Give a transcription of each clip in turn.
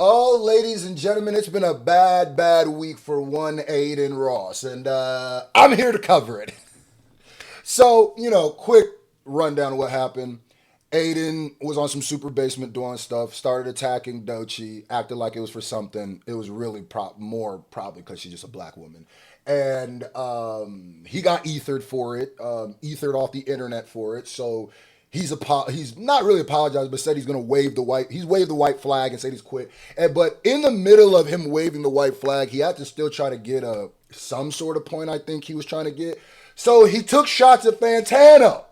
Oh, ladies and gentlemen, it's been a bad week for one Adin Ross, and I'm here to cover it. So, quick rundown of what happened. Aiden was on some super basement doing stuff, started attacking Dochi, acted like it was for something. It was really more probably because she's just a black woman. And he got ethered for it, ethered off the internet for it. So he's not really apologized, but said he's going to waved the white flag and said he's quit. But in the middle of him waving the white flag, he had to still try to get some sort of point, I think he was trying to get. So he took shots at Fantano,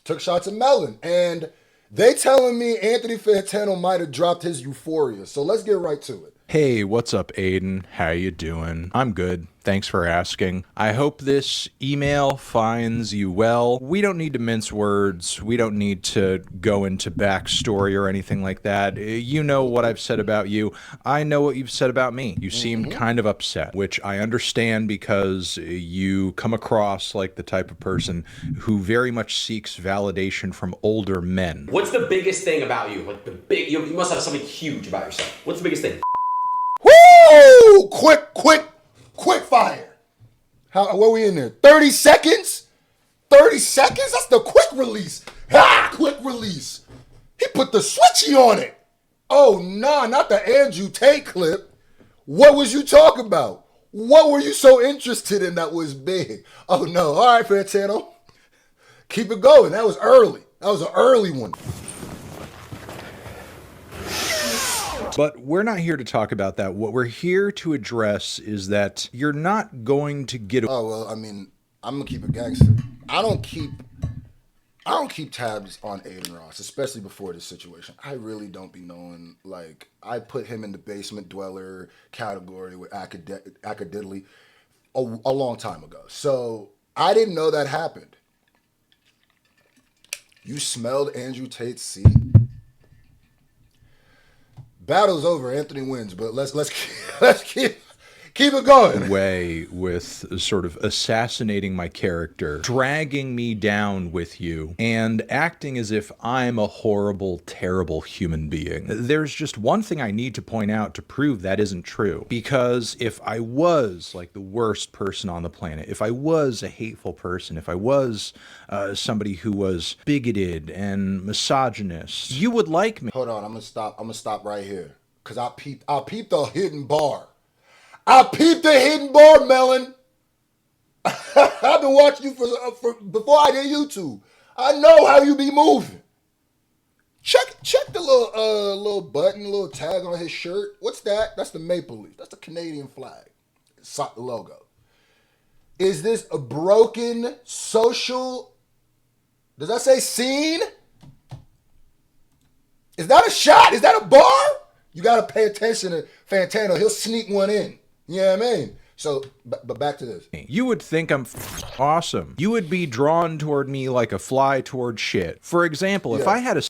took shots at Melon, and they telling me Anthony Fantano might have dropped his euphoria. So let's get right to it. Hey, what's up, Aiden? How you doing? I'm good. Thanks for asking. I hope this email finds you well. We don't need to mince words. We don't need to go into backstory or anything like that. You know what I've said about you. I know what you've said about me. You seemed kind of upset, which I understand because you come across like the type of person who very much seeks validation from older men. What's the biggest thing about you? Like you must have something huge about yourself. What's the biggest thing? Woo! Quick fire. What are we in there? 30 seconds? 30 seconds? That's the quick release. Quick release. He put the switchy on it. Oh, nah, not the Andrew Tate clip. What was you talking about? What were you so interested in that was big? Oh, no. All right, Fantano. Keep it going. That was early. That was an early one. But we're not here to talk about that. What we're here to address is that you're not going to get... Oh, well, I mean, I'm going to keep it gangster. I don't keep tabs on Adin Ross, especially before this situation. I really don't be knowing. Like, I put him in the basement dweller category with academically a long time ago. So I didn't know that happened. You smelled Andrew Tate's seed. Battle's over. Anthony wins, but let's keep it going. Way with sort of assassinating my character, dragging me down with you, and acting as if I'm a horrible, terrible human being. There's just one thing I need to point out to prove that isn't true. Because if I was like the worst person on the planet, if I was a hateful person, if I was somebody who was bigoted and misogynist, you would like me. Hold on, I'm gonna stop right here. Cause I peeped the hidden bar. I peeped the hidden bar, Melon. I've been watching you for before I did YouTube. I know how you be moving. Check the little button, little tag on his shirt. What's that? That's the maple leaf. That's the Canadian flag. It's the logo. Is this a broken social? Does that say scene? Is that a shot? Is that a bar? You got to pay attention to Fantano. He'll sneak one in. You know what I mean? So, but back to this. You would think I'm awesome. You would be drawn toward me like a fly toward shit. For example, if I had a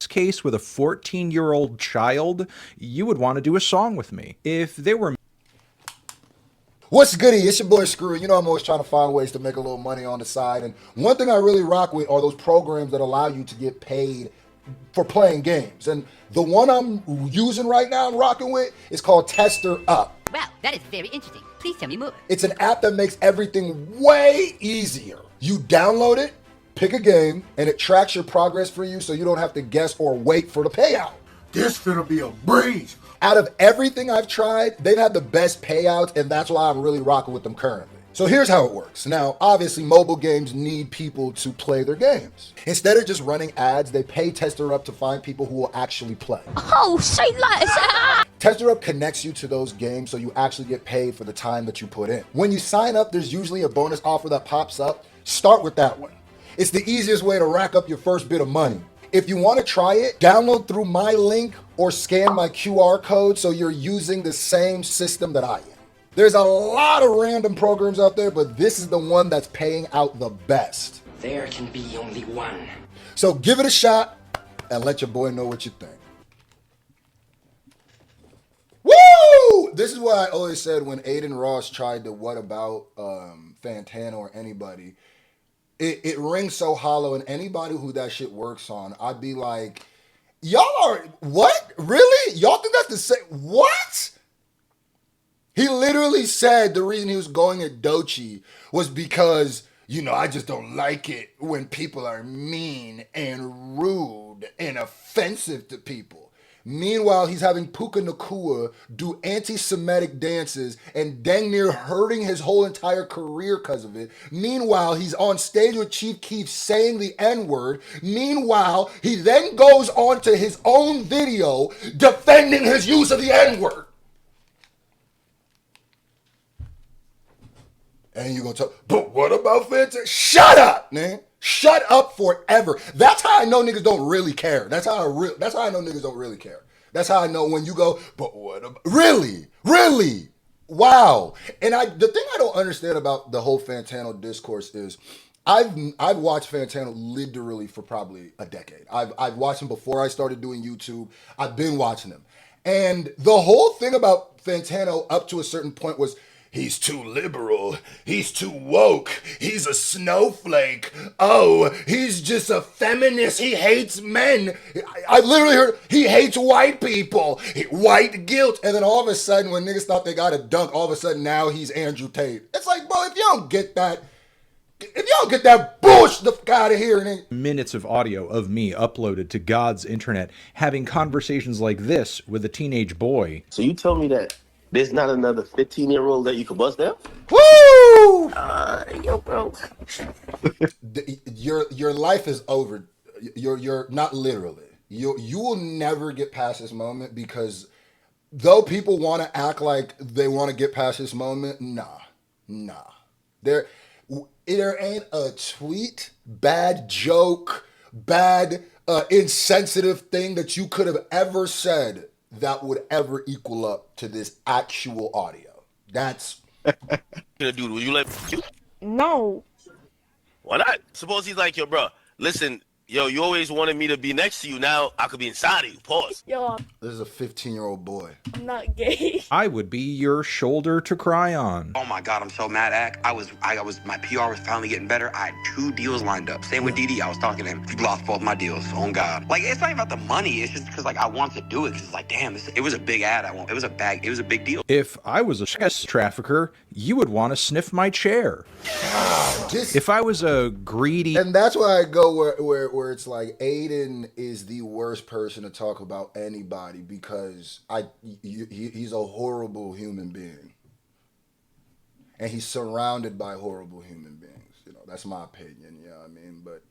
case with a 14-year-old child, you would want to do a song with me. If they were... What's goody? It's your boy Screw. You know I'm always trying to find ways to make a little money on the side. And one thing I really rock with are those programs that allow you to get paid for playing games. And the one I'm using right now, I'm rocking with, is called Tester Up. Wow, that is very interesting. Please tell me more. It's an app that makes everything way easier. You download it, pick a game, and it tracks your progress for you so you don't have to guess or wait for the payout. This finna be a breeze. Out of everything I've tried, they've had the best payouts, and that's why I'm really rocking with them currently. So here's how it works. Now, obviously, mobile games need people to play their games. Instead of just running ads, they pay Tester Up to find people who will actually play. Oh, say less. Tester Up connects you to those games so you actually get paid for the time that you put in. When you sign up, there's usually a bonus offer that pops up. Start with that one. It's the easiest way to rack up your first bit of money. If you want to try it, download through my link or scan my QR code so you're using the same system that I am. There's a lot of random programs out there, but this is the one that's paying out the best. There can be only one. So give it a shot and let your boy know what you think. Woo! This is what I always said when Adin Ross tried to what about Fantano or anybody. It rings so hollow, and anybody who that shit works on, I'd be like, y'all are, what? Really? Y'all think that's the same? What? He literally said the reason he was going at Doechii was because, I just don't like it when people are mean and rude and offensive to people. Meanwhile, he's having Puka Nakua do anti-Semitic dances and dang near hurting his whole entire career because of it. Meanwhile, he's on stage with Chief Keef saying the N-word. Meanwhile, he then goes on to his own video defending his use of the N-word. And you're going to talk, but what about Fantano? Shut up, man. Shut up forever. That's how I know niggas don't really care. That's how I know niggas don't really care. That's how I know when you go, but what about, really? Wow. And the thing I don't understand about the whole Fantano discourse is I've watched Fantano literally for probably a decade. I've watched him before I started doing YouTube. I've been watching him. And the whole thing about Fantano up to a certain point was, he's too liberal. He's too woke. He's a snowflake. Oh, he's just a feminist. He hates men. I literally heard he hates white people. White guilt. And then all of a sudden, when niggas thought they got a dunk, all of a sudden now he's Andrew Tate. It's like, bro, if you don't get that bullshit, the fuck out of here. Minutes of audio of me uploaded to God's internet having conversations like this with a teenage boy. So you tell me that there's not another 15-year-old that you could bust down? Woo! Yo, bro. Your life is over. You're not literally. You will never get past this moment because though people want to act like they want to get past this moment, nah. There ain't a tweet, bad joke, bad insensitive thing that you could have ever said that would ever equal up to this actual audio. That's Dude, will you let you? No. Why not? Suppose he's like, yo, bro, listen, yo, you always wanted me to be next to you. Now I could be inside of you. Pause. Yo, this is a 15-year-old boy. I'm not gay. I would be your shoulder to cry on. Oh my God, I'm so mad at. My PR was finally getting better. I had 2 deals lined up. Same with DD. I was talking to him. He lost both my deals. Oh God. Like, it's not even about the money. It's just because I wanted to do it. Because it's like, damn, it was a big ad. It was a big deal. If I was a sex trafficker, you would want to sniff my chair. If I was a greedy... And that's why I go where it's like Adin is the worst person to talk about anybody because he's a horrible human being. And he's surrounded by horrible human beings. That's my opinion, you know what I mean? But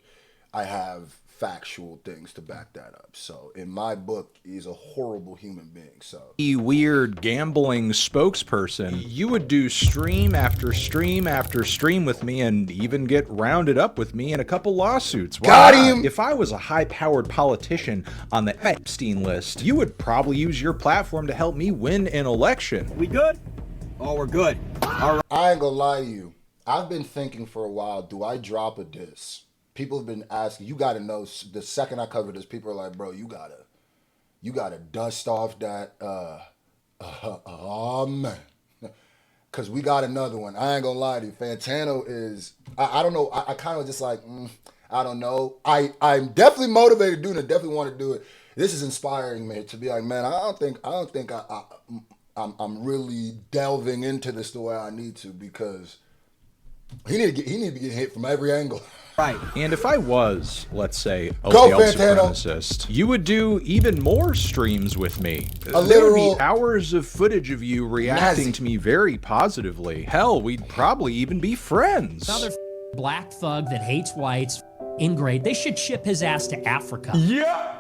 I have factual things to back that up. So in my book, he's a horrible human being. So weird gambling spokesperson, you would do stream after stream after stream with me and even get rounded up with me in a couple lawsuits. Why got not? him. If I was a high-powered politician on the Epstein list, you would probably use your platform to help me win an election. We good? Oh, we're good. All right. I ain't gonna lie to you. I've been thinking for a while, do I drop a diss? People have been asking, you gotta know, the second I cover this, people are like, bro, you gotta dust off that, man. Cause we got another one. I ain't gonna lie to you. Fantano is, I don't know, I kind of just like, I don't know. I'm definitely motivated doing it, definitely want to do it. This is inspiring me to be like, man, I don't think I'm really delving into this the way I need to because he need to get hit from every angle. Right. And if I was, let's say, a Go, white Fantano. supremacist, you would do even more streams with me. A There would literal be hours of footage of you reacting Nazi. to me very positively. Hell, we'd probably even be friends. Another black thug that hates whites, ingrate. They should ship his ass to Africa. Yeah.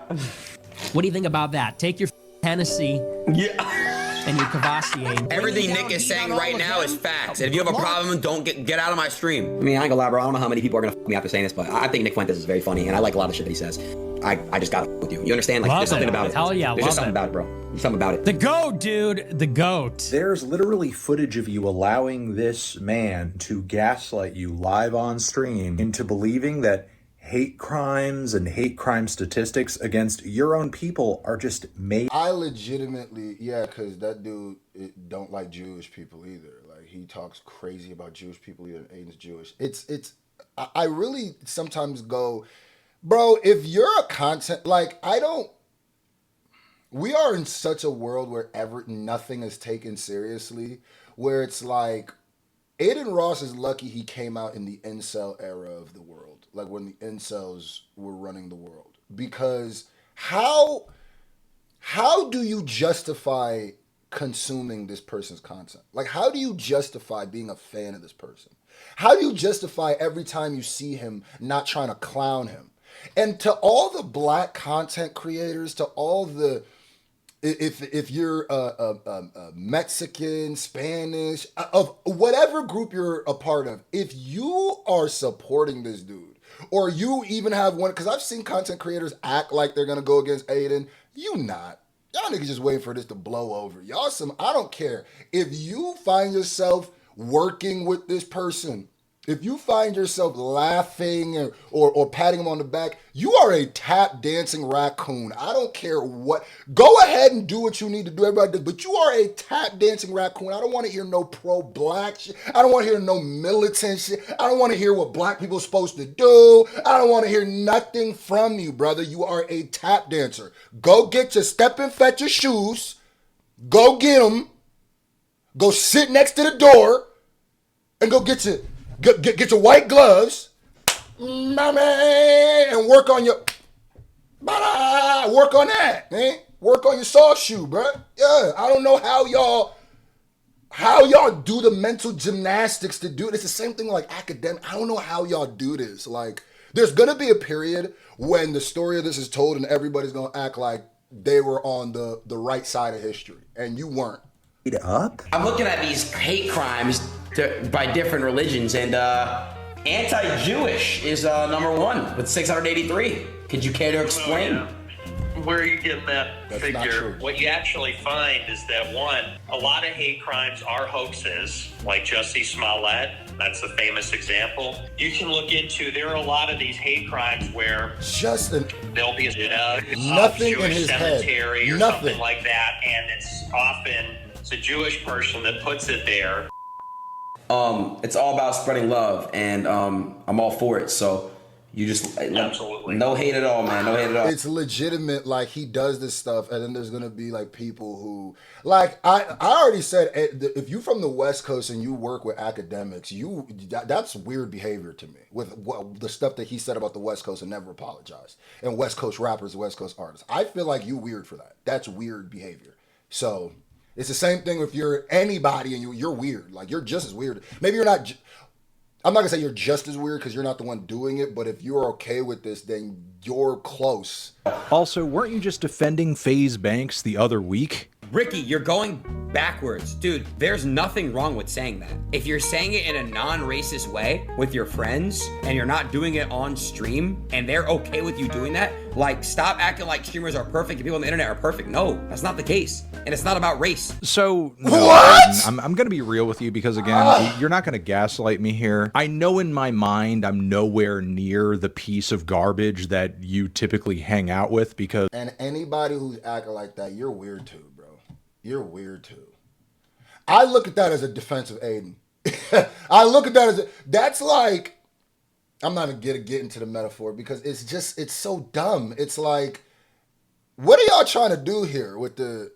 What do you think about that? Take your Hennessy and your Cavassier. Everything Nick is saying right now is facts. And if you have a problem, don't get out of my stream. I mean, I ain't gonna lie, bro. I don't know how many people are gonna f me after saying this, but I think Nick Fuentes is very funny, and I like a lot of the shit that he says. I just gotta f with you. You understand? Like, Love there's something it. about it. Hell yeah, There's love just something it. about it, bro. There's something about it. The GOAT, dude. The GOAT. There's literally footage of you allowing this man to gaslight you live on stream into believing that hate crimes and hate crime statistics against your own people are just made. I legitimately, because that dude don't like Jewish people either. Like, he talks crazy about Jewish people, even Aiden's Jewish. I really sometimes go, bro, if you're a content, like, we are in such a world where nothing is taken seriously, where it's like Adin Ross is lucky he came out in the incel era of the world, like when the incels were running the world. Because how do you justify consuming this person's content? Like, how do you justify being a fan of this person? How do you justify every time you see him not trying to clown him? And to all the black content creators, to all the if you're a Mexican, Spanish, of whatever group you're a part of, if you are supporting this dude, or you even have one, because I've seen content creators act like they're gonna go against Adin, you not. Y'all niggas just waiting for this to blow over. Y'all I don't care. If you find yourself working with this person, if you find yourself laughing or patting him on the back, you are a tap dancing raccoon. I don't care what. Go ahead and do what you need to do. Everybody does, but you are a tap dancing raccoon. I don't want to hear no pro-black shit. I don't want to hear no militant shit. I don't want to hear what black people are supposed to do. I don't want to hear nothing from you, brother. You are a tap dancer. Go get your step and fetch your shoes. Go get them. Go sit next to the door and go get your white gloves, my man, and work on your, work on that, man. Work on your soft shoe, bro. Yeah, I don't know how y'all do the mental gymnastics to do it. It's the same thing like academic. I don't know how y'all do this. Like, there's gonna be a period when the story of this is told and everybody's gonna act like they were on the right side of history, and you weren't. I'm looking at these hate crimes by different religions, and anti-Jewish is number one with 683. Could you care to explain? Oh, yeah. Where are you getting that That's figure? not true. What you actually find is that, one, a lot of hate crimes are hoaxes, like Jussie Smollett. That's a famous example. You can look into, there are a lot of these hate crimes where there'll be nothing Jewish in his cemetery head. or Nothing. something like that, and it's a Jewish person that puts it there. It's all about spreading love, and I'm all for it. So you just Absolutely. No hate at all, man. No hate at all. It's legitimate. Like, he does this stuff, and then there's gonna be like people who, like, I already said, if you from the West Coast and you work with academics, that's weird behavior to me. With the stuff that he said about the West Coast and never apologized, and West Coast rappers, West Coast artists, I feel like you weird for that. That's weird behavior. So it's the same thing if you're anybody and you're weird. Like, you're just as weird. Maybe you're not. I'm not gonna say you're just as weird because you're not the one doing it, but if you're okay with this, then you're close. Also, weren't you just defending FaZe Banks the other week? Ricky, you're going backwards. Dude, there's nothing wrong with saying that. If you're saying it in a non-racist way with your friends and you're not doing it on stream and they're okay with you doing that, like, stop acting like streamers are perfect and people on the internet are perfect. No, that's not the case. And it's not about race. So, no, What? I'm going to be real with you because, again, you're not going to gaslight me here. I know in my mind I'm nowhere near the piece of garbage that you typically hang out with because... And anybody who's acting like that, you're weird too, bro. You're weird too. I look at that as a defensive Adin. I look at that as that's like, I'm not gonna get into the metaphor because it's so dumb. It's like, what are y'all trying to do here with the...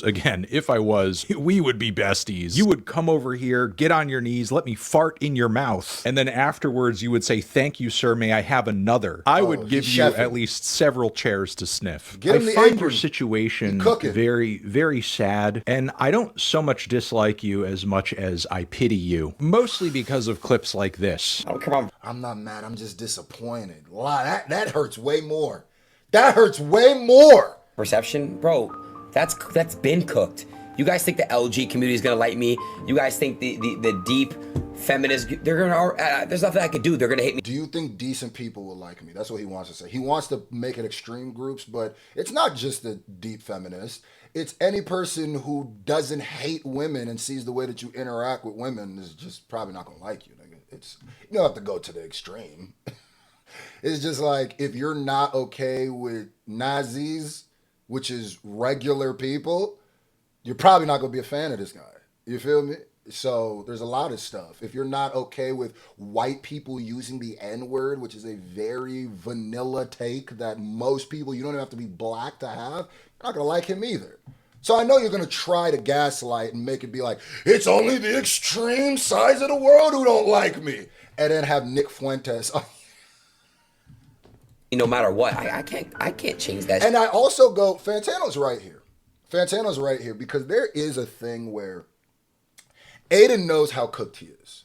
Again, if I was, we would be besties. You would come over here, get on your knees, let me fart in your mouth. And then afterwards you would say, "Thank you, sir, may I have another?" I would give you at least several chairs to sniff. I find your situation very, very sad. And I don't so much dislike you as much as I pity you. Mostly because of clips like this. Oh, come on. I'm not mad, I'm just disappointed. Wow, that hurts way more. That hurts way more. Perception? Bro, that's been cooked. You guys think the LG community is gonna like me? You guys think the deep feminists, there's nothing I could do. They're gonna hate me. Do you think decent people will like me? That's what he wants to say. He wants to make it extreme groups, but it's not just the deep feminists. It's any person who doesn't hate women and sees the way that you interact with women is just probably not gonna like you, nigga. You don't have to go to the extreme. It's just like, if you're not okay with Nazis, which is regular people, you're probably not gonna be a fan of this guy. You feel me? So there's a lot of stuff. If you're not okay with white people using the N-word, which is a very vanilla take that most people, you don't even have to be black to have, you're not going to like him either. So I know you're going to try to gaslight and make it be like, it's only the extreme sides of the world who don't like me. And then have Nick Fuentes. No matter what, I can't change that. And I also go, Fantano's right here. Fantano's right here because there is a thing where Adin knows how cooked he is.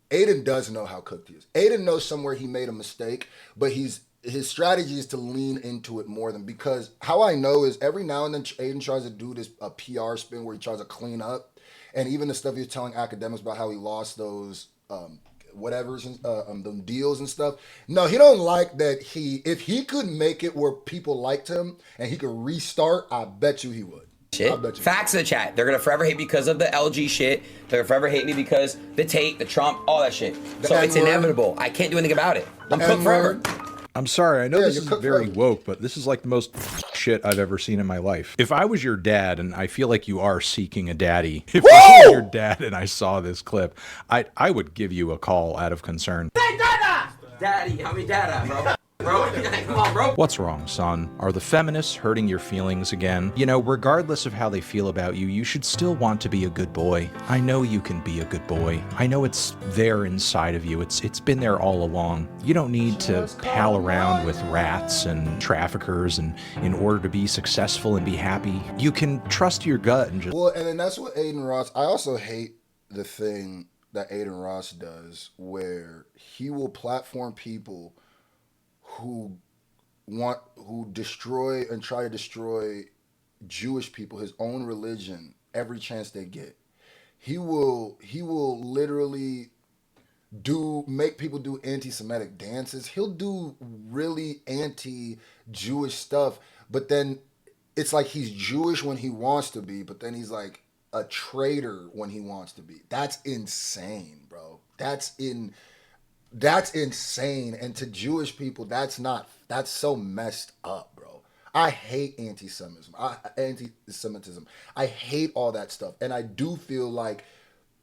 Adin does know how cooked he is. Adin knows somewhere he made a mistake, but his strategy is to lean into it more than, because how I know is every now and then Adin tries to do this a PR spin where he tries to clean up, and even the stuff he was telling academics about how he lost those them deals and stuff. No, he don't like that. If he could make it where people liked him and he could restart, I bet you he would. Shit. Facts in the chat. They're gonna forever hate because of the LG shit. They're gonna forever hate me because the Tate, the Trump, all that shit. So it's inevitable. I can't do anything about it. I'm cooked forever. I'm sorry, I know this is very woke, but this is like the most shit I've ever seen in my life. If I was your dad, and I feel like you are seeking a daddy, if I was your dad and I saw this clip, I would give you a call out of concern. Hey, Dada! Daddy, I mean Dada, bro. Bro, come on, bro. What's wrong, son? Are the feminists hurting your feelings again? You know, regardless of how they feel about you, you should still want to be a good boy. I know you can be a good boy. I know it's there inside of you. It's been there all along. You don't need to pal around with rats and traffickers and in order to be successful and be happy. You can trust your gut and just... Well, and then that's what Adin Ross... I also hate the thing that Adin Ross does where he will platform people who destroy and try to destroy Jewish people, his own religion, every chance they get. He will literally make people do anti-Semitic dances. He'll do really anti-Jewish stuff, but then it's like he's Jewish when he wants to be, but then he's like a traitor when he wants to be. That's insane, bro. That's insane. And to Jewish people, that's so messed up, bro. I hate anti-Semitism. I hate all that stuff. And I do feel like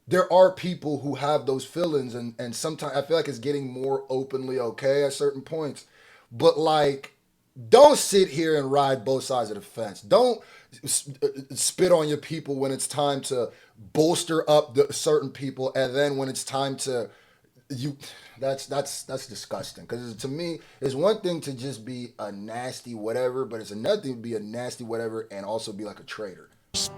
there are people who have those feelings, and sometimes I feel like it's getting more openly okay at certain points. But like, don't sit here and ride both sides of the fence. Don't spit on your people when it's time to bolster up certain people, and then when it's time to that's disgusting. Because to me, it's one thing to just be a nasty whatever, but it's another thing to be a nasty whatever and also be like a traitor.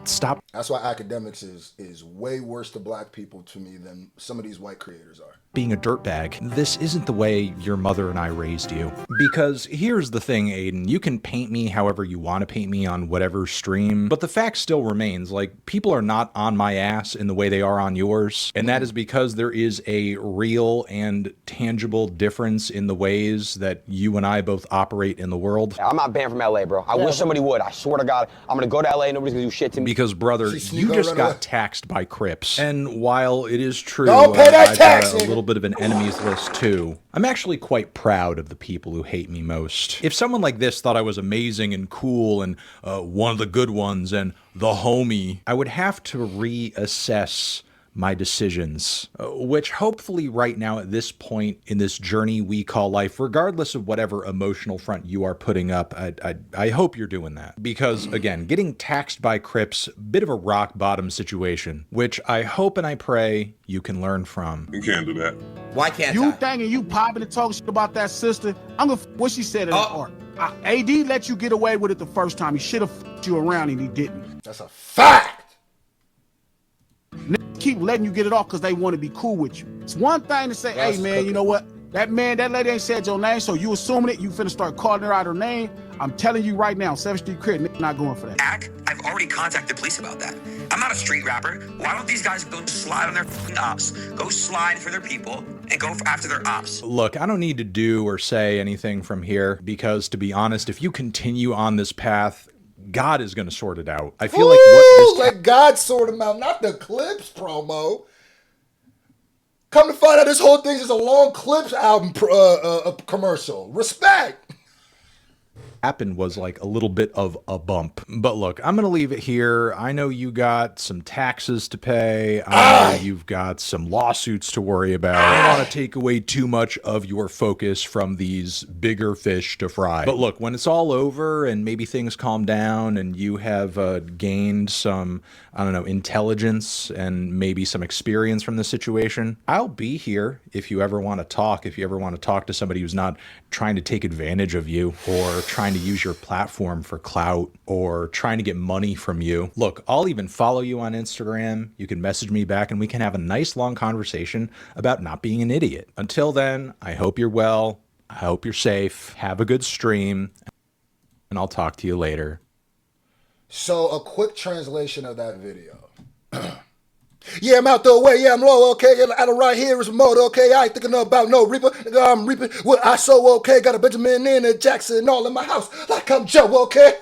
Stop. That's why academics is way worse to black people to me than some of these white creators are. Being a dirtbag. This isn't the way your mother and I raised you. Because here's the thing, Adin, you can paint me however you want to paint me on whatever stream, but the fact still remains, like, people are not on my ass in the way they are on yours, and that is because there is a real and tangible difference in the ways that you and I both operate in the world. I'm not banned from LA, bro. I wish somebody would. I swear to God, I'm gonna go to LA, nobody's gonna do shit to me. Because, brother, you just got taxed by Crips, and while it is true, don't pay that tax, a little bit of an enemies list too. I'm actually quite proud of the people who hate me most. If someone like this thought I was amazing and cool and one of the good ones and the homie, I would have to reassess my decisions, which hopefully right now at this point in this journey we call life, regardless of whatever emotional front you are putting up, I hope you're doing that. Because again, getting taxed by Crips, bit of a rock bottom situation, which I hope and I pray you can learn from. You can't do that. Why can't you thinking you popping and talking shit about that sister? I'm gonna what she said in the art. AD let you get away with it the first time. He should have f***ed you around and he didn't. That's a fact. Keep letting you get it off because they want to be cool with you. It's one thing to say, hey man, you know what? That lady ain't said your name, so you assuming it, you finna start calling her out her name. I'm telling you right now, 7th Street Crit, not going for that. I've already contacted police about that. I'm not a street rapper. Why don't these guys go slide on their ops? Go slide for their people and go after their ops. Look, I don't need to do or say anything from here because, to be honest, if you continue on this path, God is going to sort it out. I feel like let God sort them out, not the Clips promo. Come to find out, this whole thing is a long Clips album commercial. Respect. happened was like a little bit of a bump. But look, I'm going to leave it here. I know you got some taxes to pay. I know you've got some lawsuits to worry about. I don't want to take away too much of your focus from these bigger fish to fry. But look, when it's all over and maybe things calm down and you have gained some, I don't know, intelligence and maybe some experience from the situation, I'll be here if you ever want to talk, if you ever want to talk to somebody who's not trying to take advantage of you or trying to use your platform for clout or trying to get money from you. Look, I'll even follow you on Instagram. You can message me back and we can have a nice long conversation about not being an idiot. Until then, I hope you're well. I hope you're safe. Have a good stream. And I'll talk to you later. So a quick translation of that video. Yeah, I'm out the way. Yeah, I'm low. Okay, out of right here is remote. Okay, I ain't thinking about no reaper. I'm reaping what I sow. Okay, got a Benjamin and a Jackson all in my house like I'm Joe. Okay.